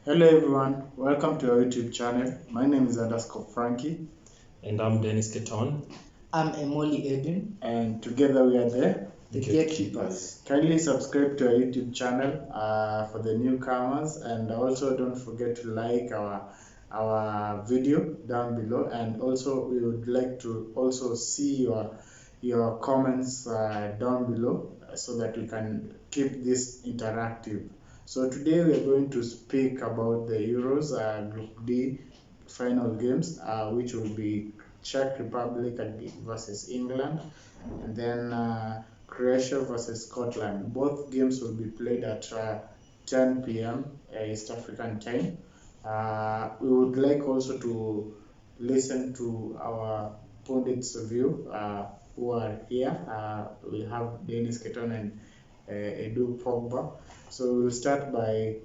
Hello everyone, welcome to our YouTube channel. My name is _Frankie And I'm Dennis Keton. I'm Emoli Edwin. and together we are The Gatekeepers. Kindly subscribe to our YouTube channel for the newcomers, and also don't forget to like our video down below, and also we would like to also see your comments down below so that we can keep this interactive. So today we are going to speak about the Euros Group D final games, which will be Czech Republic versus England, and then Croatia versus Scotland. Both games will be played at 10 p.m. East African time. We would like also to listen to our pundits' view who are here. We have Dennis Keton and Edu Pogba. So we'll start by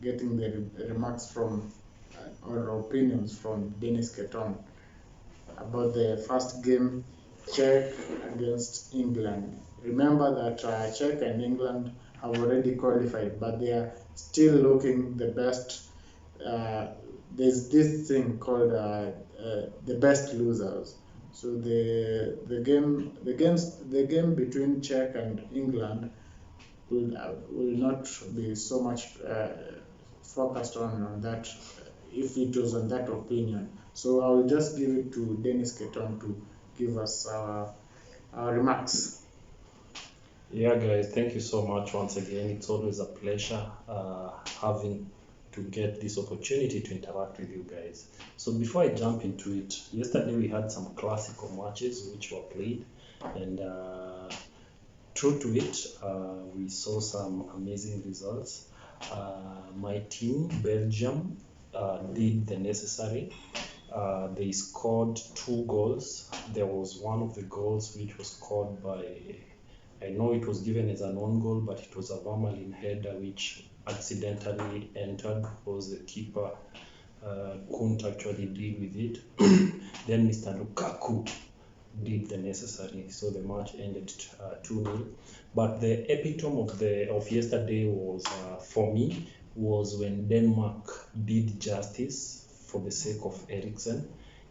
getting the remarks from or opinions from Dennis Keton about the first game, Czech against England. Remember that Czech and England have already qualified, but they are still looking the best. There's this thing called the best losers. So the game between Czech and England will not be so much focused on that if it was on that opinion. So I will just give it to Dennis Keton to give us our remarks. Yeah, guys, thank you so much once again. It's always a pleasure having to get this opportunity to interact with you guys. So before I jump into it, yesterday we had some classical matches which were played, and true to it, we saw some amazing results. My team, Belgium, did the necessary. They scored 2 goals. There was one of the goals which was scored by, I know it was given as an own goal, but it was a Vermaelen header which accidentally entered because the keeper couldn't actually deal with it. Then Mr. Lukaku did the necessary, so the match ended 2-0. But the epitome of yesterday was, for me, was when Denmark did justice for the sake of Eriksen.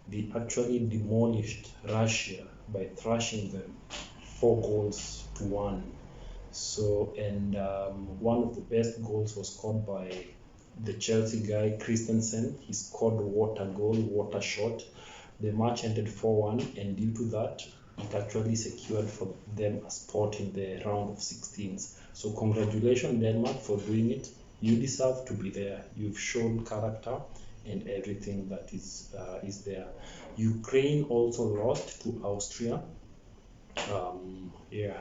They actually demolished Russia by thrashing them 4 goals to 1. So, and one of the best goals was scored by the Chelsea guy Christensen. He scored water shot. The match ended 4-1, and due to that, it actually secured for them a spot in the round of 16s. So congratulations, Denmark, for doing it. You deserve to be there. You've shown character and everything that is there. Ukraine also lost to Austria.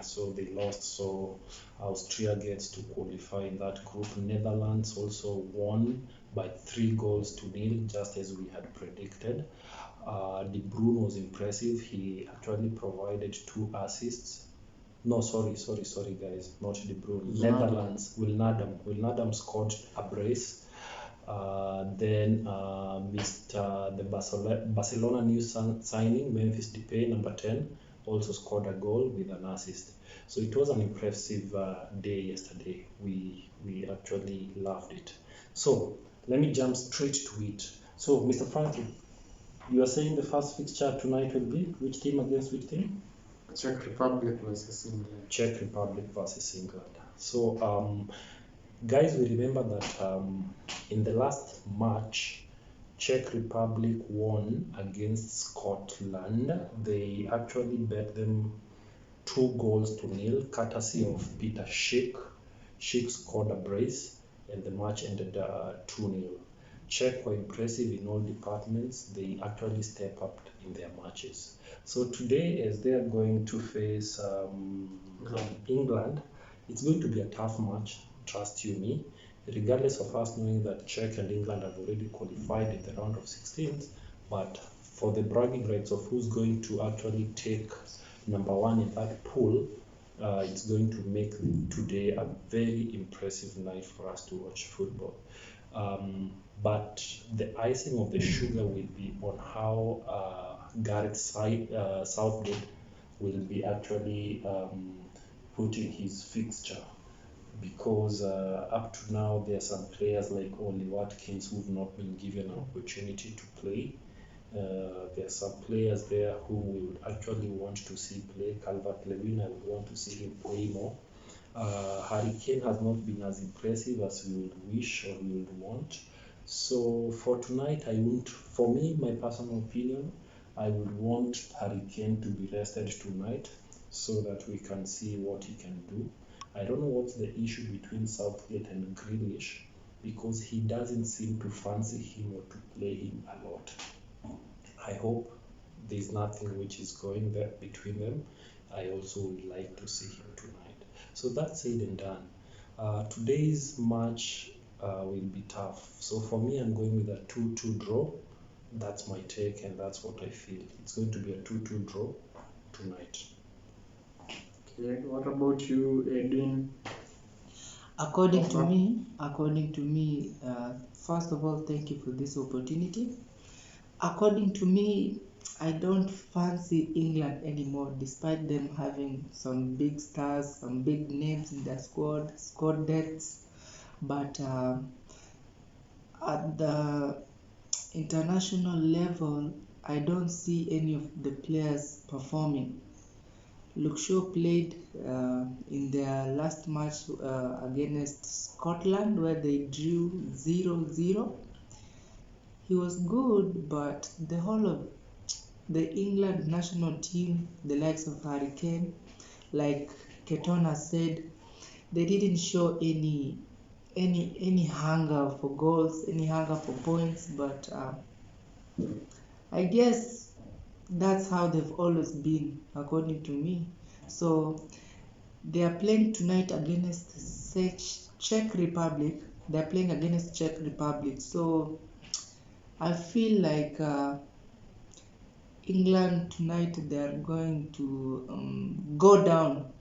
So they lost. So Austria gets to qualify in that group. Netherlands also won by 3 goals to 0, just as we had predicted. De Bruyne was impressive. He actually provided 2 assists. No, sorry, guys, not De Bruyne. Netherlands. Wijnaldum scored a brace. Then the Barcelona new signing, Memphis Depay, number 10, also scored a goal with an assist. So it was an impressive day yesterday. We actually loved it. So let me jump straight to it. So Mr. Frankie, you are saying the first fixture tonight will be which team against which team? Czech Republic versus England. Czech Republic versus England. So, guys, we remember that in the last match, Czech Republic won against Scotland. They actually bet them 2 goals to 0, courtesy of Peter Schick. Schick scored a brace, and the match ended 2-0. Czech were impressive in all departments. They actually step up in their matches. So today, as they are going to face England, it's going to be a tough match, trust you me, regardless of us knowing that Czech and England have already qualified in the round of 16th. But for the bragging rights of who's going to actually take number 1 in that pool, it's going to make today a very impressive night for us to watch football. But the icing of the sugar will be on how Gareth Southgate will be actually putting his fixture. because up to now there are some players like Oli Watkins who've not been given an opportunity to play. There are some players there who we would actually want to see play. Calvert-Lewin, I would want to see him play more. Harry Kane has not been as impressive as we would wish or we would want. So for tonight, for me, my personal opinion, I would want Harry Kane to be rested tonight so that we can see what he can do. I don't know what's the issue between Southgate and Grealish, because he doesn't seem to fancy him or to play him a lot. I hope there's nothing which is going there between them. I also would like to see him tonight. So that's said and done. Today's match will be tough. So for me, I'm going with a 2-2 draw. That's my take, and that's what I feel. It's going to be a 2-2 draw tonight. Okay, what about you, Edwin? According to me, first of all, thank you for this opportunity. According to me, I don't fancy England anymore, despite them having some big stars, some big names in their squad depths. But at the international level, I don't see any of the players performing. Luke Shaw played in their last match against Scotland, where they drew 0-0. He was good, but the whole of the England national team, the likes of Harry Kane, like Ketona said, they didn't show any hunger for goals, any hunger for points. But I guess that's how they've always been, according to me. So they are playing tonight against Czech Republic. They're playing against Czech Republic. So I feel like England tonight, they are going to go down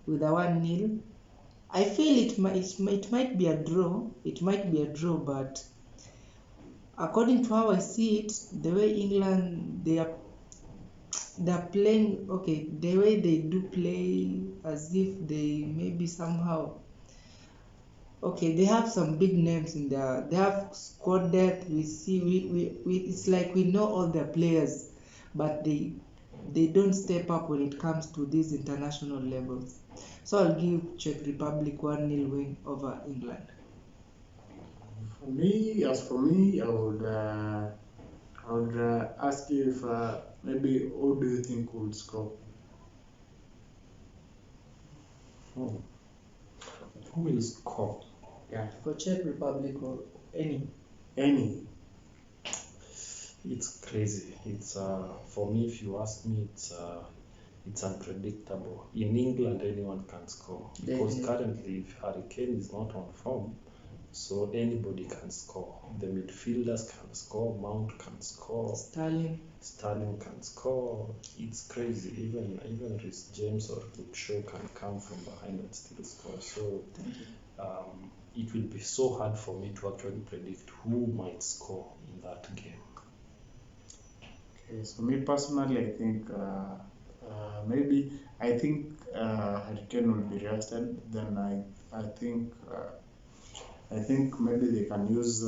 with a 1-0. I feel it might be a draw. It might be a draw, but according to how I see it, the way England they're playing, okay, the way they do play, as if they maybe somehow, okay, they have some big names in there. They have squad depth. We see, we it's like we know all their players, but they don't step up when it comes to these international levels. So I'll give Czech Republic 1-0 win over England. For me, I would ask you if maybe who do you think would score? Who will score? Yeah, For Czech Republic or any. It's crazy. It's for me, if you ask me, it's unpredictable. In England, anyone can score because currently, if Harry Kane is not on form, so anybody can score. The midfielders can score. Mount can score. Sterling can score. It's crazy. Even Rhys James or Luke Shaw can come from behind and still score. So it will be so hard for me to actually predict who might score in that game. Okay, so me personally, I think Harry Kane will be rested. Then I think maybe they can use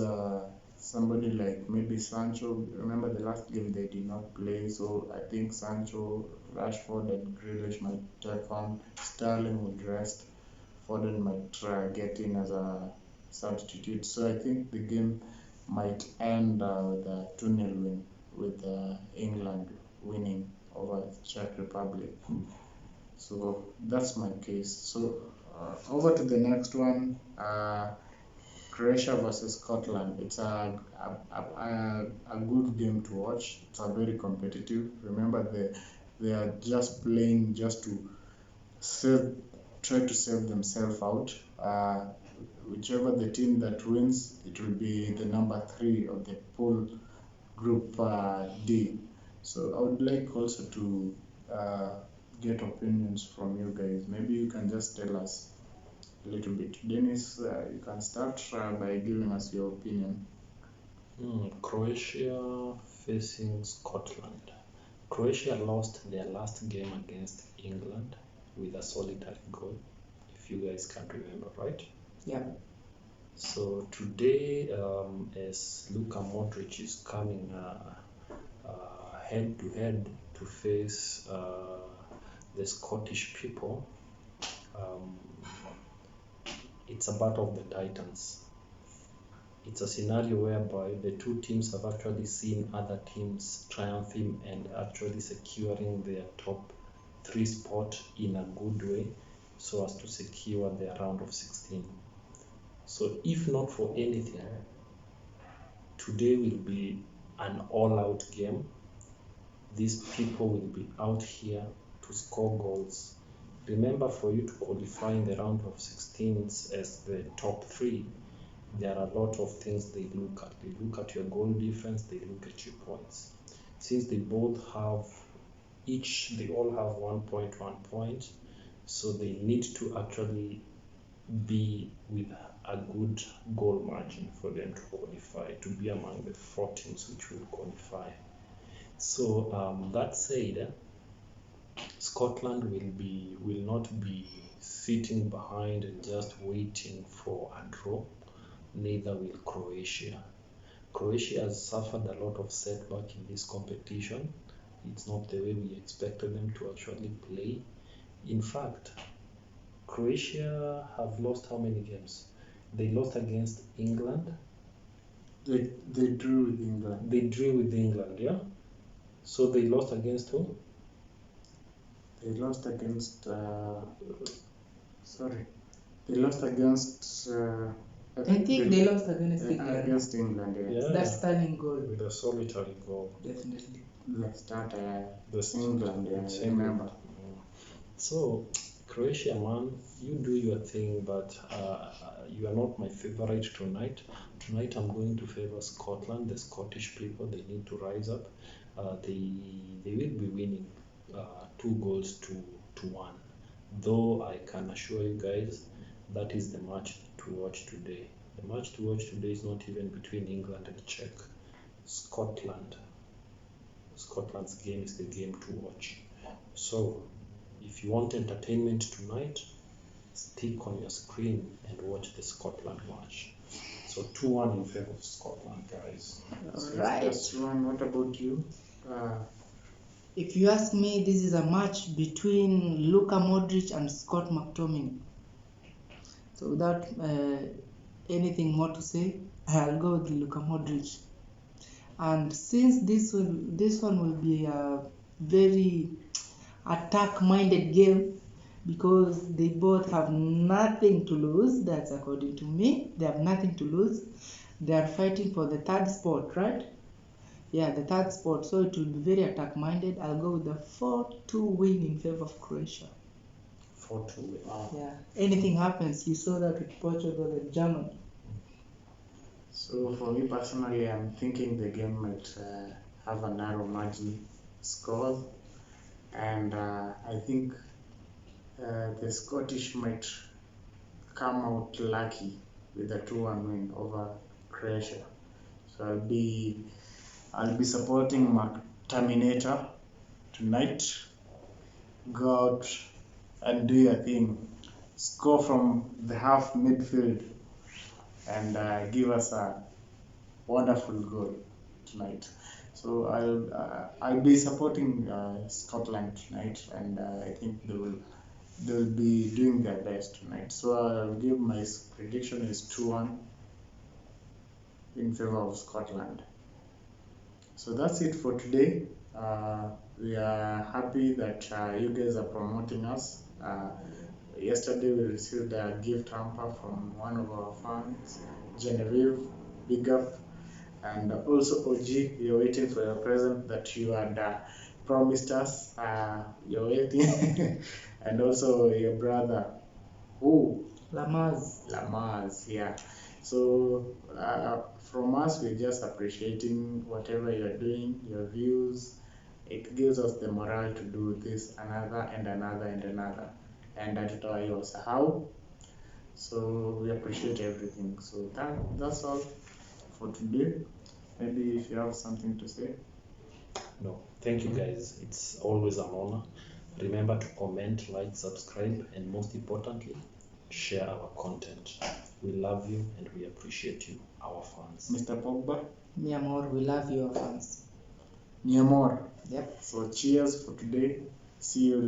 somebody like maybe Sancho. Remember the last game they did not play, so I think Sancho, Rashford, and Grealish might take on. Sterling would rest. Foden might try get in as a substitute. So I think the game might end with a 2-0 win, with England winning over Czech Republic. So that's my case. So over to the next one. Croatia versus Scotland. It's a good game to watch. It's a very competitive. Remember, they are just playing just to try to save themselves out. Whichever the team that wins, it will be the number 3 of the pool group D. So I would like also to get opinions from you guys. Maybe you can just tell us a little bit. Dennis, you can start by giving us your opinion. Croatia facing Scotland. Croatia lost their last game against England with a solitary goal, if if you guys can remember, right? Yeah. So today, as Luka Modric is coming head to head to face the Scottish people, it's a battle of the Titans. It's a scenario whereby the two teams have actually seen other teams triumphing and actually securing their top 3 spot in a good way so as to secure their round of 16. So if not for anything, today will be an all-out game. These people will be out here to score goals. Remember, for you to qualify in the round of 16s as the top 3, there are a lot of things they look at. They look at your goal difference, they look at your points. Since they all have 1 point, so they need to actually be with a good goal margin for them to qualify, to be among the 4 teams which will qualify. So that said, Scotland will not be sitting behind and just waiting for a draw. Neither will Croatia. Croatia has suffered a lot of setback in this competition. It's not the way we expected them to actually play. In fact, Croatia have lost how many games? They lost against England. They drew with England. They drew with England, yeah? So they lost against who? They lost against They lost against I think they lost against England. Against England, yes. Yeah. That stunning goal. With a solitary goal. Definitely. Let's start This- England, yeah, it's I remember. So, Croatia, man, you do your thing, but you are not my favorite tonight. Tonight I'm going to favor Scotland. The Scottish people, they need to rise up. They will be winning 2 goals to 1. Though I can assure you guys, that is the match to watch today. The match to watch today is not even between England and Czech. Scotland's game is the game to watch. So, if you want entertainment tonight, stick on your screen and watch the Scotland match. So 2-1 in favor of Scotland, guys. Right. That's one. What about you? If you ask me, this is a match between Luka Modric and Scott McTominay. So without anything more to say, I'll go with Luka Modric. And since this one will be a very attack-minded game, because they both have nothing to lose, that's according to me. They have nothing to lose. They are fighting for the 3rd spot, right? Yeah, the 3rd spot. So it will be very attack-minded. I'll go with the 4-2 win in favor of Croatia. 4-2 win. Yeah. Anything happens. You saw that with Portugal and Germany. So for me personally, I'm thinking the game might have a narrow margin score, and I think the Scottish might come out lucky with a 2-1 win over Croatia. So I'll be supporting Terminator tonight. Go out and do your thing. Score from the half midfield and give us a wonderful goal tonight. So I'll be supporting Scotland tonight, and I think they'll be doing their best tonight. So I'll give my prediction is 2-1 in favor of Scotland. So that's it for today. We are happy that you guys are promoting us. Yesterday we received a gift hamper from one of our fans, Genevieve. Big up. And also OG, you're waiting for your present that you had promised us. You're waiting. And also your brother, Lamaz, yeah. So from us, we're just appreciating whatever you're doing, your views. It gives us the morale to do this another and another and another. And hatutawaiosahau. So we appreciate everything. So that's all for today. Maybe if you have something to say. No, thank you guys. It's always an honor. Remember to comment, like, subscribe, and most importantly, share our content. We love you and we appreciate you, our fans. Mr. Pogba, Mi amor, we love your fans. mi amor. Yep. So cheers for today. See you